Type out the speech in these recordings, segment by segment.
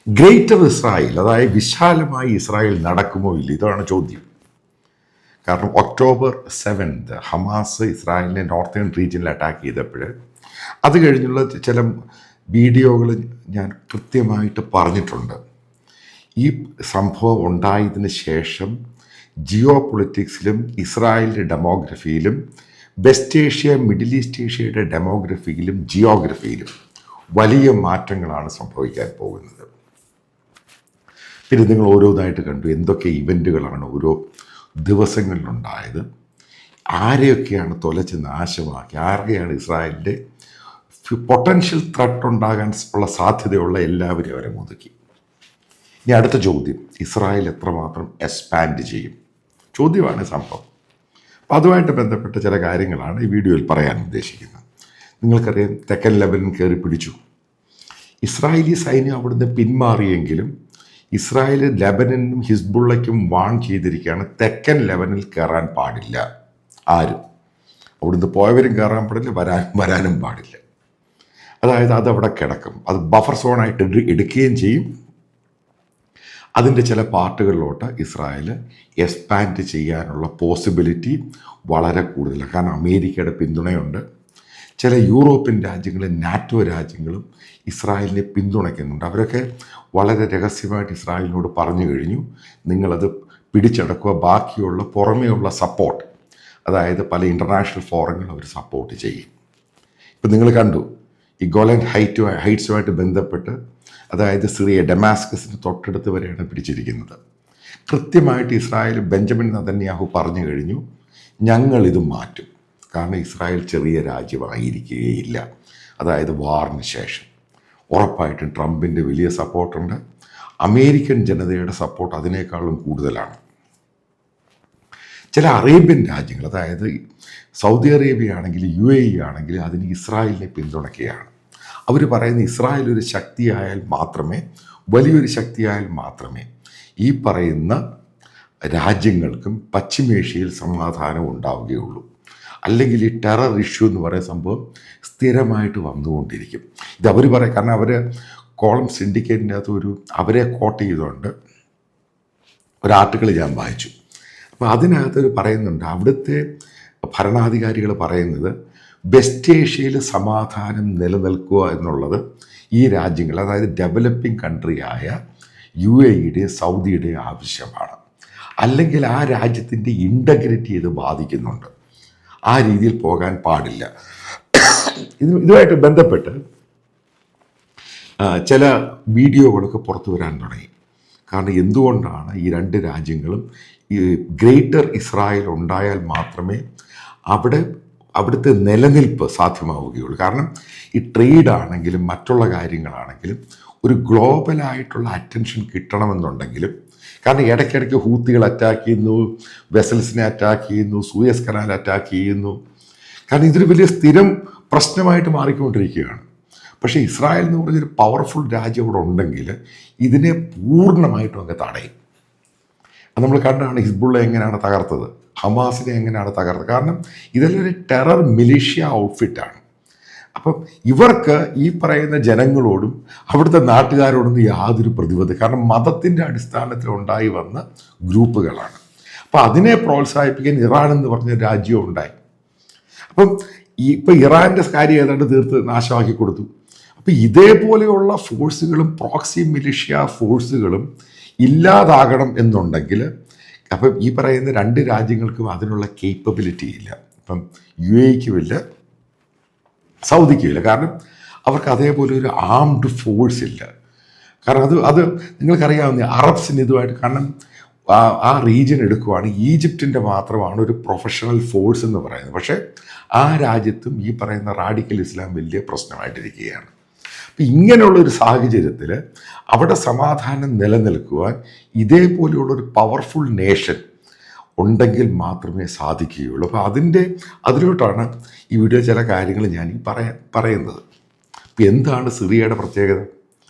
Greater Israel, അതായത് വിശാലമായി Israel നടക്കുമോ ഇല്ല, ഇതാണ് ചോദ്യം. കാരണം ഒക്ടോബർ 7 ഹമാസ് ഇസ്രായേലിനെ നോർത്തേൺ റീജിയനിൽ അറ്റാക്ക് ചെയ്തപ്പോൾ അത് കഴിഞ്ഞുള്ള ചില വീഡിയോകൾ ഞാൻ കൃത്യമായിട്ട് പറഞ്ഞിട്ടുണ്ട്. ഈ സംഭവം ഉണ്ടായതിന് ശേഷം ജിയോ പൊളിറ്റിക്സിലും ഇസ്രായേലിൻ്റെ ഡെമോഗ്രഫിയിലും വെസ്റ്റ് ഏഷ്യ മിഡിൽ ഈസ്റ്റ് ഏഷ്യയുടെ ഡെമോഗ്രഫിയിലും ജിയോഗ്രഫിയിലും വലിയ മാറ്റങ്ങളാണ് സംഭവിക്കാൻ പോകുന്നത്. പിന്നെ നിങ്ങൾ ഓരോന്നായിട്ട് കണ്ടു എന്തൊക്കെ ഇവൻറ്റുകളാണ് ഓരോ ദിവസങ്ങളിലുണ്ടായത്, ആരെയൊക്കെയാണ് തൊലച്ച് നാശമാക്കി, ആരെയാണ് ഇസ്രായേലിൻ്റെ പൊട്ടൻഷ്യൽ ത്രെട്ട് ഉണ്ടാകാൻ ഉള്ള സാധ്യതയുള്ള എല്ലാവരും അവരെ മുതുക്കി. ഇനി അടുത്ത ചോദ്യം, ഇസ്രായേൽ എത്രമാത്രം എക്സ്പാൻഡ് ചെയ്യും ചോദ്യമാണ് സംഭവം. അപ്പം അതുമായിട്ട് ബന്ധപ്പെട്ട ചില കാര്യങ്ങളാണ് ഈ വീഡിയോയിൽ പറയാൻ ഉദ്ദേശിക്കുന്നത്. നിങ്ങൾക്കറിയാം, തെക്കൻ ലെബനൻ കയറി പിടിച്ചു. ഇസ്രായേലി സൈന്യം അവിടുന്ന് പിന്മാറിയെങ്കിലും ഇസ്രായേൽ ലെബനനും ഹിസ്ബുള്ളയ്ക്കും വാൺ ചെയ്തിരിക്കുകയാണ്, തെക്കൻ ലെബനിൽ കയറാൻ പാടില്ല ആരും. അവിടുന്ന് പോയവരും കയറാൻ പാടില്ല, വരാനും പാടില്ല. അതായത് അതവിടെ കിടക്കും, അത് ബഫർ സോണായിട്ട് എടുക്കുകയും ചെയ്യും. അതിൻ്റെ ചില പാർട്ടുകളിലോട്ട് ഇസ്രായേൽ എക്സ്പാൻഡ് ചെയ്യാനുള്ള പോസിബിലിറ്റി വളരെ കൂടുതലാണ്. കാരണം അമേരിക്കയുടെ പിന്തുണയുണ്ട്. ചില യൂറോപ്യൻ രാജ്യങ്ങളും നാറ്റോ രാജ്യങ്ങളും ഇസ്രായേലിനെ പിന്തുണയ്ക്കുന്നുണ്ട്. അവരൊക്കെ വളരെ രഹസ്യമായിട്ട് ഇസ്രായേലിനോട് പറഞ്ഞു കഴിഞ്ഞു, നിങ്ങളത് പിടിച്ചടക്കുക, ബാക്കിയുള്ള പുറമേയുള്ള സപ്പോർട്ട്, അതായത് പല ഇൻ്റർനാഷണൽ ഫോറങ്ങൾ അവർ സപ്പോർട്ട് ചെയ്യും. ഇപ്പം നിങ്ങൾ കണ്ടു, ഈ ഗോലൻ ഹൈറ്റ്സുമായിട്ട് ബന്ധപ്പെട്ട്, അതായത് സിറിയ ഡമാസ്കസിന് തൊട്ടടുത്ത് വരെയാണ് പിടിച്ചിരിക്കുന്നത്. കൃത്യമായിട്ട് ഇസ്രായേൽ ബെഞ്ചമിൻ നെതന്യാഹു പറഞ്ഞു കഴിഞ്ഞു, ഞങ്ങളിത് മാറ്റും. കാരണം ഇസ്രായേൽ ചെറിയ രാജ്യമായിരിക്കുകയില്ല. അതായത് വാറിന് ശേഷം ഉറപ്പായിട്ടും ട്രംപിൻ്റെ വലിയ സപ്പോർട്ടുണ്ട്. അമേരിക്കൻ ജനതയുടെ സപ്പോർട്ട് അതിനേക്കാളും കൂടുതലാണ്. ചില അറേബ്യൻ രാജ്യങ്ങൾ, അതായത് സൗദി അറേബ്യ ആണെങ്കിൽ UAE ആണെങ്കിൽ അതിന് ഇസ്രായേലിനെ പിന്തുണയ്ക്കുകയാണ്. അവർ പറയുന്ന ഇസ്രായേൽ ഒരു ശക്തിയായാൽ മാത്രമേ, വലിയൊരു ശക്തിയായാൽ മാത്രമേ ഈ പറയുന്ന രാജ്യങ്ങൾക്കും പശ്ചിമേഷ്യയിൽ സമാധാനം ഉണ്ടാവുകയുള്ളൂ. അല്ലെങ്കിൽ ഈ ടെറർ ഇഷ്യൂ എന്ന് പറയുന്ന സംഭവം സ്ഥിരമായിട്ട് വന്നുകൊണ്ടിരിക്കും. ഇത് അവർ പറയും, കാരണം അവർ കോളം സിൻഡിക്കേറ്റിൻ്റെ അകത്ത് അവരെ കോട്ട് ചെയ്തുകൊണ്ട് ഒരു ആർട്ടിക്കിൾ ഞാൻ വായിച്ചു. അപ്പോൾ അതിനകത്ത് പറയുന്നുണ്ട്, അവിടുത്തെ ഭരണാധികാരികൾ പറയുന്നത് വെസ്റ്റ് ഏഷ്യയിൽ സമാധാനം നിലനിൽക്കുക എന്നുള്ളത് ഈ രാജ്യങ്ങൾ, അതായത് ഡെവലപ്പിംഗ് കൺട്രിയായ UAEയുടെയും സൗദിയുടെയും ആവശ്യമാണ്. അല്ലെങ്കിൽ ആ രാജ്യത്തിൻ്റെ ഇൻ്റഗ്രിറ്റി ഇത് ബാധിക്കുന്നുണ്ട്, ആ രീതിയിൽ പോകാൻ പാടില്ല. ഇതുമായിട്ട് ബന്ധപ്പെട്ട് ചില വീഡിയോകളൊക്കെ പുറത്തു വരാൻ തുടങ്ങി. കാരണം എന്തുകൊണ്ടാണ് ഈ രണ്ട് രാജ്യങ്ങളും ഈ ഗ്രേറ്റർ ഇസ്രായേൽ ഉണ്ടായാൽ മാത്രമേ അവിടുത്തെ നിലനിൽപ്പ് സാധ്യമാവുകയുള്ളൂ. കാരണം ഈ ട്രേഡ് ആണെങ്കിലും മറ്റുള്ള കാര്യങ്ങളാണെങ്കിലും ഒരു ഗ്ലോബലായിട്ടുള്ള അറ്റൻഷൻ കിട്ടണമെന്നുണ്ടെങ്കിലും, കാരണം ഇടയ്ക്കിടയ്ക്ക് ഹൂത്തികൾ അറ്റാക്ക് ചെയ്യുന്നു, വെസൽസിനെ അറ്റാക്ക് ചെയ്യുന്നു, സൂയസ് കനാൽ അറ്റാക്ക് ചെയ്യുന്നു. കാരണം ഇതൊരു വലിയ സ്ഥിരം പ്രശ്നമായിട്ട് മാറിക്കൊണ്ടിരിക്കുകയാണ്. പക്ഷേ ഇസ്രായേൽ എന്ന് പറഞ്ഞൊരു പവർഫുൾ രാജ്യം ഇവിടെ ഉണ്ടെങ്കിൽ ഇതിനെ പൂർണ്ണമായിട്ടും അങ്ങ് തടയും. അത് നമ്മൾ കണ്ടാണ് ഹിസ്ബുള്ള എങ്ങനെയാണ് തകർത്തത്, ഹമാസിനെ എങ്ങനെയാണ് തകർത്തത്. കാരണം ഇതെല്ലാം ഒരു ടെറർ മിലിഷ്യ ഔട്ട്ഫിറ്റാണ്. അപ്പം ഇവർക്ക് ഈ പറയുന്ന ജനങ്ങളോടും അവിടുത്തെ നാട്ടുകാരോടൊന്നും യാതൊരു പ്രതിബദ്ധത, കാരണം മതത്തിൻ്റെ അടിസ്ഥാനത്തിൽ ഉണ്ടായി വന്ന ഗ്രൂപ്പുകളാണ്. അപ്പം അതിനെ പ്രോത്സാഹിപ്പിക്കാൻ ഇറാൻ എന്ന് പറഞ്ഞ രാജ്യവും ഉണ്ടായി. അപ്പം ഇപ്പം ഇറാൻ്റെ കാര്യം ഏതാണ്ട് തീർത്ത് നാശമാക്കി കൊടുത്തു. അപ്പം ഇതേപോലെയുള്ള ഫോഴ്സുകളും പ്രോക്സി മിലിഷ്യ ഫോഴ്സുകളും ഇല്ലാതാകണം എന്നുണ്ടെങ്കിൽ, അപ്പം ഈ പറയുന്ന രണ്ട് രാജ്യങ്ങൾക്കും അതിനുള്ള കേപ്പബിലിറ്റി ഇല്ല. ഇപ്പം UAEക്കും ഇല്ല, സൗദിക്കും ഇല്ല. കാരണം അവർക്ക് അതേപോലെ ഒരു ആംഡ് ഫോഴ്സ് ഇല്ല. കാരണം അത് നിങ്ങൾക്കറിയാവുന്ന അറബ്സിന് ഇതുമായിട്ട്, കാരണം ആ റീജിയൻ എടുക്കുവാണ്, ഈജിപ്തിൻ്റെ മാത്രമാണ് ഒരു പ്രൊഫഷണൽ ഫോഴ്സ് എന്ന് പറയുന്നത്. പക്ഷേ ആ രാജ്യത്തും ഈ പറയുന്ന റാഡിക്കൽ ഇസ്ലാം വലിയ പ്രശ്നമായിട്ടിരിക്കുകയാണ്. അപ്പം ഇങ്ങനെയുള്ളൊരു സാഹചര്യത്തിൽ അവിടെ സമാധാനം നിലനിൽക്കുവാൻ ഇതേപോലെയുള്ളൊരു പവർഫുൾ നേഷൻ ഉണ്ടെങ്കിൽ മാത്രമേ സാധിക്കുകയുള്ളൂ. അപ്പോൾ അതിലോട്ടാണ് ഈ വീഡിയോ ചില കാര്യങ്ങൾ ഞാൻ പറയുന്നത്. ഇപ്പം എന്താണ് സിറിയയുടെ പ്രത്യേകത?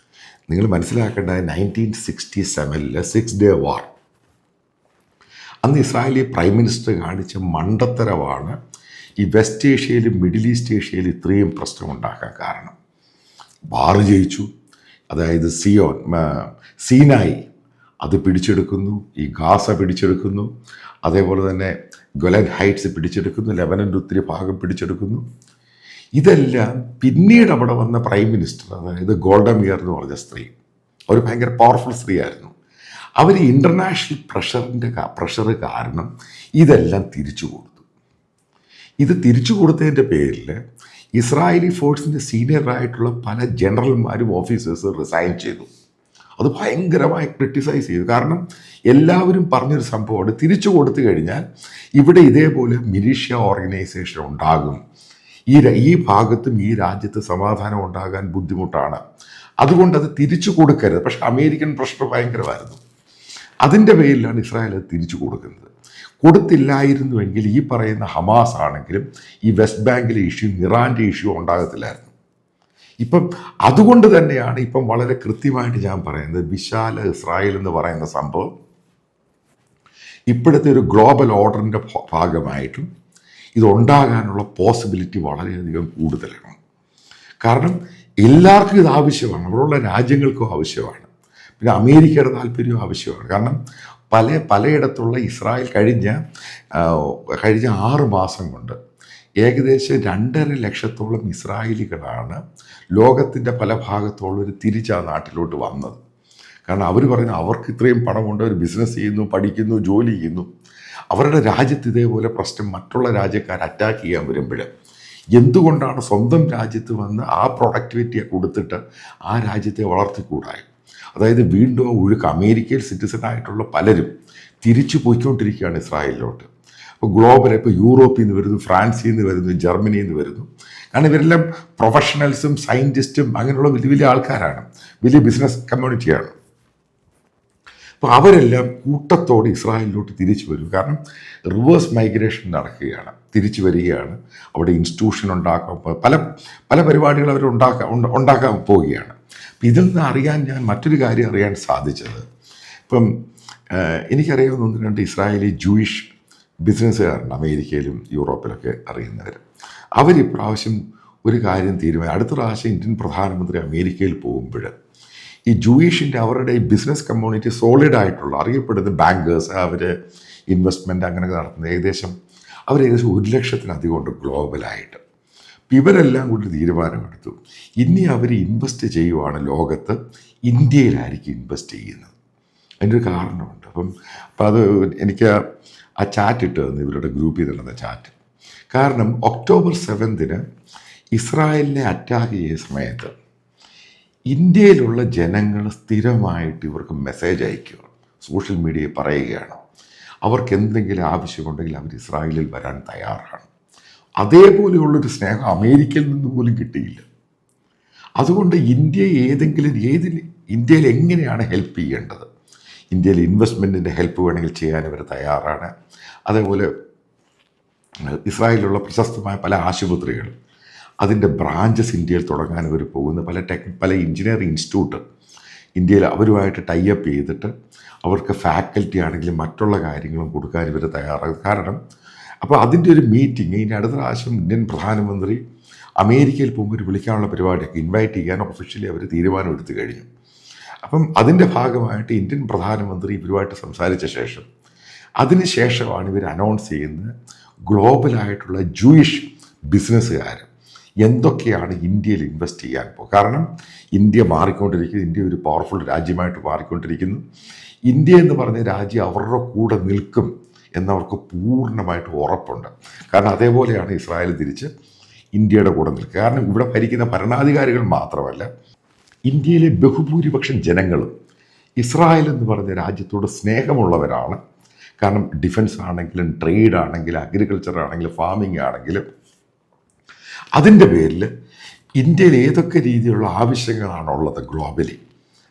നിങ്ങൾ മനസ്സിലാക്കേണ്ടത് 1967 6 Day വാർ, അന്ന് ഇസ്രായേലി പ്രൈം മിനിസ്റ്റർ കാണിച്ച മണ്ടത്തരമാണ് ഈ വെസ്റ്റ് ഏഷ്യയിലും മിഡിൽ ഈസ്റ്റ് ഏഷ്യയിലും ഇത്രയും പ്രശ്നമുണ്ടാക്കാൻ കാരണം. വാർ ജയിച്ചു, അതായത് സീനായി അത് പിടിച്ചെടുക്കുന്നു, ഈ ഗാസ പിടിച്ചെടുക്കുന്നു, അതേപോലെ തന്നെ ഗൊലൻ ഹൈറ്റ്സ് പിടിച്ചെടുക്കുന്നു, ലെബനൻ്റെ ഒത്തിരി ഭാഗം പിടിച്ചെടുക്കുന്നു. ഇതെല്ലാം പിന്നീട് അവിടെ വന്ന പ്രൈം മിനിസ്റ്റർ, അതായത് ഗോൾഡ മിയർ എന്ന് പറഞ്ഞ സ്ത്രീ, ഒരു ഭയങ്കര പവർഫുൾ സ്ത്രീയായിരുന്നു. അവർ ഇൻ്റർനാഷണൽ പ്രഷർ കാരണം ഇതെല്ലാം തിരിച്ചു കൊടുത്തു. ഇത് തിരിച്ചു കൊടുത്തതിൻ്റെ പേരിൽ ഇസ്രായേലി ഫോഴ്സിൻ്റെ സീനിയറായിട്ടുള്ള പല ജനറൽമാരും ഓഫീസേഴ്സും റിസൈൻ ചെയ്തു. അത് ഭയങ്കരമായി ക്രിട്ടിസൈസ് ചെയ്തു. കാരണം എല്ലാവരും പറഞ്ഞൊരു സംഭവമാണ്, തിരിച്ചു കൊടുത്തു കഴിഞ്ഞാൽ ഇവിടെ ഇതേപോലെ മിലീഷ്യ ഓർഗനൈസേഷൻ ഉണ്ടാകും, ഈ ഭാഗത്തും ഈ രാജ്യത്ത് സമാധാനം ഉണ്ടാകാൻ ബുദ്ധിമുട്ടാണ്, അതുകൊണ്ട് അത് തിരിച്ചു കൊടുക്കരുത്. പക്ഷെ അമേരിക്കൻ പ്രഷർ ഭയങ്കരമായിരുന്നു. അതിൻ്റെ പേരിലാണ് ഇസ്രായേൽ അത് തിരിച്ചു കൊടുക്കുന്നത്. കൊടുത്തില്ലായിരുന്നുവെങ്കിൽ ഈ പറയുന്ന ഹമാസ് ആണെങ്കിലും ഈ വെസ്റ്റ് ബാങ്കിലെ ഇഷ്യൂ, ഇറാൻ്റെ ഇഷ്യൂ ഉണ്ടാകത്തില്ലായിരുന്നു. ഇപ്പം അതുകൊണ്ട് തന്നെയാണ് ഇപ്പം വളരെ കൃത്യമായിട്ട് ഞാൻ പറയുന്നത്, വിശാല ഇസ്രായേൽ എന്ന് പറയുന്ന സംഭവം ഇപ്പോഴത്തെ ഒരു ഗ്ലോബൽ ഓർഡറിൻ്റെ ഭാഗമായിട്ടും ഇതുണ്ടാകാനുള്ള പോസിബിലിറ്റി വളരെയധികം കൂടുതലാണ്. കാരണം എല്ലാവർക്കും ഇത് ആവശ്യമാണ്, അവിടെയുള്ള രാജ്യങ്ങൾക്കും ആവശ്യമാണ്, പിന്നെ അമേരിക്കയുടെ താല്പര്യവും ആവശ്യമാണ്. കാരണം പലയിടത്തുള്ള ഇസ്രായേൽ കഴിഞ്ഞ 6 മാസം കൊണ്ട് ഏകദേശം 2.5 ലക്ഷത്തോളം ഇസ്രായേലികളാണ് ലോകത്തിൻ്റെ പല ഭാഗത്തുള്ളവർ തിരിച്ച് ആ നാട്ടിലോട്ട് വന്നത്. കാരണം അവർ പറയുന്നത് അവർക്ക് ഇത്രയും പണമുണ്ട്, അവർ ബിസിനസ് ചെയ്യുന്നു, പഠിക്കുന്നു, ജോലി ചെയ്യുന്നു. അവരുടെ രാജ്യത്ത് ഇതേപോലെ പ്രശ്നം മറ്റുള്ള രാജ്യക്കാർ അറ്റാക്ക് ചെയ്യാൻ വരുമ്പോൾ എന്തുകൊണ്ടാണ് സ്വന്തം രാജ്യത്ത് വന്ന് ആ പ്രൊഡക്ടിവിറ്റിയെ കൊടുത്തിട്ട് ആ രാജ്യത്തെ വളർത്തിക്കൂടായി? അതായത് വീണ്ടും ഒഴുക്ക് അമേരിക്കയിൽ സിറ്റിസണായിട്ടുള്ള പലരും തിരിച്ചു പോയിക്കൊണ്ടിരിക്കുകയാണ് ഇസ്രായേലിലോട്ട്. ഇപ്പോൾ ഗ്ലോബൽ, ഇപ്പോൾ യൂറോപ്പിൽ നിന്ന് വരുന്നു, ഫ്രാൻസിൽ നിന്ന് വരുന്നു, ജർമ്മനിയിൽ നിന്ന് വരുന്നു. കാരണം ഇവരെല്ലാം പ്രൊഫഷണൽസും സയൻറ്റിസ്റ്റും അങ്ങനെയുള്ള വലിയ വലിയ ആൾക്കാരാണ്, വലിയ ബിസിനസ് കമ്മ്യൂണിറ്റിയാണ്. അപ്പോൾ അവരെല്ലാം കൂട്ടത്തോടെ ഇസ്രായേലിലോട്ട് തിരിച്ചു വരും. കാരണം റിവേഴ്സ് മൈഗ്രേഷൻ നടക്കുകയാണ്, തിരിച്ചു വരികയാണ്. അവിടെ ഇൻസ്റ്റിറ്റ്യൂഷൻ ഉണ്ടാക്കാൻ പല പരിപാടികൾ അവർ ഉണ്ടാക്കാൻ പോവുകയാണ്. അപ്പം ഇതിൽ നിന്ന് ഞാൻ മറ്റൊരു കാര്യം അറിയാൻ സാധിച്ചത്, ഇപ്പം എനിക്കറിയാവുന്ന 1-2 ഇസ്രായേലി ജൂയിഷ് ബിസിനസ്സുകാരുണ്ട് അമേരിക്കയിലും യൂറോപ്പിലൊക്കെ അറിയുന്നവർ. അവരിപ്രാവശ്യം ഒരു കാര്യം അടുത്ത പ്രാവശ്യം ഇന്ത്യൻ പ്രധാനമന്ത്രി അമേരിക്കയിൽ പോകുമ്പോൾ ഈ ജൂയിഷിൻ്റെ അവരുടെ ഈ ബിസിനസ് കമ്മ്യൂണിറ്റി സോളിഡായിട്ടുള്ള അറിയപ്പെടുന്ന ബാങ്കേഴ്സ്, അവർ ഇൻവെസ്റ്റ്മെൻറ്റ് അങ്ങനെയൊക്കെ നടത്തുന്നത് ഏകദേശം 1 ലക്ഷത്തിലധികം ഉണ്ട് ഗ്ലോബലായിട്ട്. ഇവരെല്ലാം കൂടി തീരുമാനമെടുത്തു, ഇനി അവർ ഇൻവെസ്റ്റ് ചെയ്യുവാണ് ലോകത്ത്, ഇന്ത്യയിലായിരിക്കും ഇൻവെസ്റ്റ് ചെയ്യുന്നത്. അതിൻ്റെ ഒരു കാരണമുണ്ട്. അപ്പം അത് എനിക്ക് ആ ചാറ്റ് ഇട്ട് തന്നു, ഇവരുടെ ഗ്രൂപ്പിൽ നടന്ന ചാറ്റ്. കാരണം ഒക്ടോബർ 7 ഇസ്രായേലിനെ അറ്റാക്ക് ചെയ്ത സമയത്ത് ഇന്ത്യയിലുള്ള ജനങ്ങൾ സ്ഥിരമായിട്ട് ഇവർക്ക് മെസ്സേജ് അയക്കുക, സോഷ്യൽ മീഡിയയിൽ പറയുകയാണ് അവർക്ക് എന്തെങ്കിലും ആവശ്യമുണ്ടെങ്കിൽ അവർ ഇസ്രായേലിൽ വരാൻ തയ്യാറാണ്. അതേപോലെയുള്ളൊരു സ്നേഹം അമേരിക്കയിൽ നിന്ന് പോലും കിട്ടിയില്ല. അതുകൊണ്ട് ഇന്ത്യയിൽ എങ്ങനെയാണ് ഹെൽപ്പ് ചെയ്യേണ്ടത്, ഇന്ത്യയിൽ ഇൻവെസ്റ്റ്മെൻറ്റിൻ്റെ ഹെൽപ്പ് വേണമെങ്കിൽ ചെയ്യാൻ ഇവർ തയ്യാറാണ്. അതേപോലെ ഇസ്രായേലിലുള്ള പ്രശസ്തമായ പല ആശുപത്രികൾ, അതിൻ്റെ ബ്രാഞ്ചസ് ഇന്ത്യയിൽ തുടങ്ങാൻ ഇവർ പോകുന്നു. പല എഞ്ചിനീയറിംഗ് ഇൻസ്റ്റിറ്റ്യൂട്ട് ഇന്ത്യയിൽ അവരുമായിട്ട് ടൈപ്പ് ചെയ്തിട്ട് അവർക്ക് ഫാക്കൽറ്റി ആണെങ്കിലും മറ്റുള്ള കാര്യങ്ങളും കൊടുക്കാൻ ഇവർ തയ്യാറാകും. കാരണം അപ്പോൾ അതിൻ്റെ ഒരു മീറ്റിംഗ് ഇനി അടുത്ത പ്രാവശ്യം ഇന്ത്യൻ പ്രധാനമന്ത്രി അമേരിക്കയിൽ പോകുമ്പോൾ വിളിക്കാനുള്ള പരിപാടിയൊക്കെ ഇൻവൈറ്റ് ചെയ്യാൻ ഒഫീഷ്യലി അവർ തീരുമാനമെടുത്തു കഴിഞ്ഞു. അപ്പം അതിൻ്റെ ഭാഗമായിട്ട് ഇന്ത്യൻ പ്രധാനമന്ത്രി ഇവരുമായിട്ട് സംസാരിച്ച ശേഷം അതിനുശേഷമാണ് ഇവർ അനൗൺസ് ചെയ്യുന്നത് ഗ്ലോബലായിട്ടുള്ള ജൂയിഷ് ബിസിനസ്സുകാർ എന്തൊക്കെയാണ് ഇന്ത്യയിൽ ഇൻവെസ്റ്റ് ചെയ്യാൻ പോകും. കാരണം ഇന്ത്യ മാറിക്കൊണ്ടിരിക്കുന്നു, ഇന്ത്യ ഒരു പവർഫുൾ രാജ്യമായിട്ട് മാറിക്കൊണ്ടിരിക്കുന്നു. ഇന്ത്യ എന്ന് പറഞ്ഞ രാജ്യം അവരുടെ കൂടെ നിൽക്കും എന്നവർക്ക് പൂർണ്ണമായിട്ട് ഉറപ്പുണ്ട്. കാരണം അതേപോലെയാണ് ഇസ്രായേൽ തിരിച്ച് ഇന്ത്യയുടെ കൂടെ നിൽക്കുക. കാരണം ഇവിടെ ഭരിക്കുന്ന ഭരണാധികാരികൾ മാത്രമല്ല, ഇന്ത്യയിലെ ബഹുഭൂരിപക്ഷം ജനങ്ങളും ഇസ്രായേൽ എന്ന് പറഞ്ഞ രാജ്യത്തോട് സ്നേഹമുള്ളവരാണ്. കാരണം ഡിഫൻസ് ആണെങ്കിലും ട്രേഡ് ആണെങ്കിലും അഗ്രികൾച്ചർ ആണെങ്കിലും ഫാമിംഗ് ആണെങ്കിലും അതിൻ്റെ പേരിൽ ഇന്ത്യയിൽ ഏതൊക്കെ രീതിയിലുള്ള ആവശ്യങ്ങളാണുള്ളത് ഗ്ലോബലി,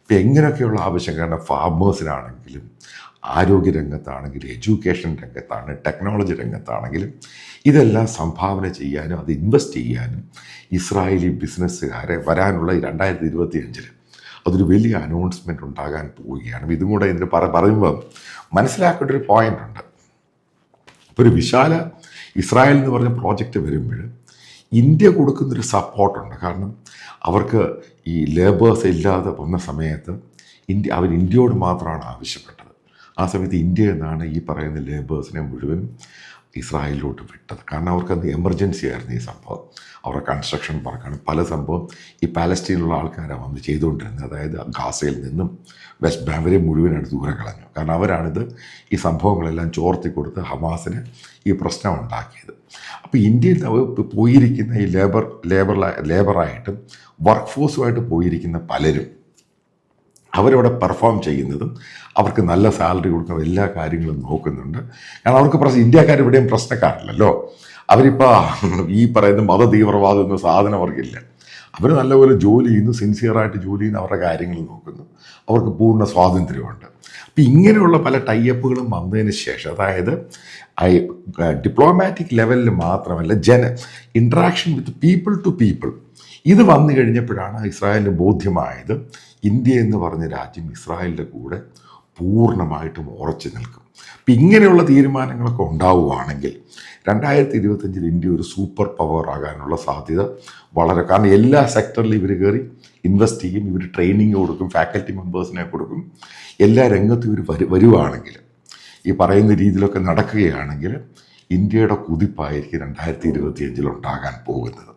ഇപ്പം എങ്ങനെയൊക്കെയുള്ള ആവശ്യം, കാരണം ഫാമേഴ്സിനാണെങ്കിലും ആരോഗ്യരംഗത്താണെങ്കിലും എഡ്യൂക്കേഷൻ രംഗത്താണ്, ടെക്നോളജി രംഗത്താണെങ്കിലും ഇതെല്ലാം സംഭാവന ചെയ്യാനും അത് ഇൻവെസ്റ്റ് ചെയ്യാനും ഇസ്രായേലി ബിസിനസ്സുകാരെ വരാനുള്ള 2025 അതൊരു വലിയ അനൗൺസ്മെൻറ്റ് ഉണ്ടാകാൻ പോവുകയാണ്. ഇതും കൂടെ ഇതിന് പറയുമ്പോൾ മനസ്സിലാക്കേണ്ട ഒരു പോയിൻ്റ് ഉണ്ട്. ഇപ്പോൾ ഒരു വിശാല ഇസ്രായേൽ എന്ന് പറഞ്ഞ പ്രോജക്റ്റ് വരുമ്പോൾ ഇന്ത്യ കൊടുക്കുന്നൊരു സപ്പോർട്ടുണ്ട്. കാരണം അവർക്ക് ഈ ലേബേഴ്സ് ഇല്ലാതെ വന്ന സമയത്ത് അവർ ഇന്ത്യയോട് മാത്രമാണ് ആവശ്യപ്പെട്ടത്. ആ സമയത്ത് ഇന്ത്യ എന്നാണ് ഈ പറയുന്ന ലേബേഴ്സിനെ മുഴുവനും ഇസ്രായേലിലോട്ട് വിട്ടത്. കാരണം അവർക്കത് എമർജൻസി ആയിരുന്നു ഈ സംഭവം. അവരുടെ കൺസ്ട്രക്ഷൻ വർക്കാണ് പല സംഭവം ഈ പാലസ്റ്റീനിലുള്ള ആൾക്കാരാണ് വന്ന് ചെയ്തുകൊണ്ടിരുന്നത്. അതായത് ഗാസയിൽ നിന്നും വെസ്റ്റ് ബാങ്ക് മുഴുവനായിട്ട് ദൂരെ കളഞ്ഞു. കാരണം അവരാണിത് ഈ സംഭവങ്ങളെല്ലാം ചോർത്തി കൊടുത്ത് ഹമാസിന് ഈ പ്രശ്നം ഉണ്ടാക്കിയത്. അപ്പോൾ ഇന്ത്യയിൽ പോയിരിക്കുന്ന ഈ ലേബറായിട്ടും വർക്ക് ഫോഴ്സുമായിട്ട് പോയിരിക്കുന്ന പലരും അവരവിടെ പെർഫോം ചെയ്യുന്നതും അവർക്ക് നല്ല സാലറി കൊടുക്കുന്ന എല്ലാ കാര്യങ്ങളും നോക്കുന്നുണ്ട്. കാരണം അവർക്ക് ഇന്ത്യക്കാർ ഇവിടെയും പ്രശ്നക്കാരല്ലല്ലോ. അവരിപ്പോൾ ഈ പറയുന്ന മത തീവ്രവാദം എന്ന സാധനം അവർക്കില്ല. അവർ നല്ലപോലെ ജോലി ചെയ്യുന്നു, സിൻസിയറായിട്ട് ജോലി ചെയ്യുന്നു, അവരുടെ കാര്യങ്ങൾ നോക്കുന്നു, അവർക്ക് പൂർണ്ണ സ്വാതന്ത്ര്യമുണ്ട്. അപ്പം ഇങ്ങനെയുള്ള പല ടൈഅപ്പുകളും വന്നതിന് ശേഷം, അതായത് ഡിപ്ലോമാറ്റിക് ലെവലിൽ മാത്രമല്ല interaction with people to people, ഇത് വന്നു കഴിഞ്ഞപ്പോഴാണ് ഇസ്രായേലിന് ബോധ്യമായത് ഇന്ത്യ എന്ന് പറഞ്ഞ രാജ്യം ഇസ്രായേലിൻ്റെ കൂടെ പൂർണ്ണമായിട്ടും ഉറച്ചു നിൽക്കും. അപ്പം ഇങ്ങനെയുള്ള തീരുമാനങ്ങളൊക്കെ ഉണ്ടാവുകയാണെങ്കിൽ 2025 ഇന്ത്യ ഒരു സൂപ്പർ പവർ ആകാനുള്ള സാധ്യത വളരെ, കാരണം എല്ലാ സെക്ടറിലും ഇവർ കയറി ഇൻവെസ്റ്റ് ചെയ്യും, ഇവർ ട്രെയിനിങ് കൊടുക്കും, ഫാക്കൽറ്റി മെമ്പേഴ്സിനെ കൊടുക്കും, എല്ലാ രംഗത്തും ഇവർ വരുവാണെങ്കിൽ, ഈ പറയുന്ന രീതിയിലൊക്കെ നടക്കുകയാണെങ്കിൽ ഇന്ത്യയുടെ കുതിപ്പായിരിക്കും 2025 ഉണ്ടാകാൻ പോകുന്നത്.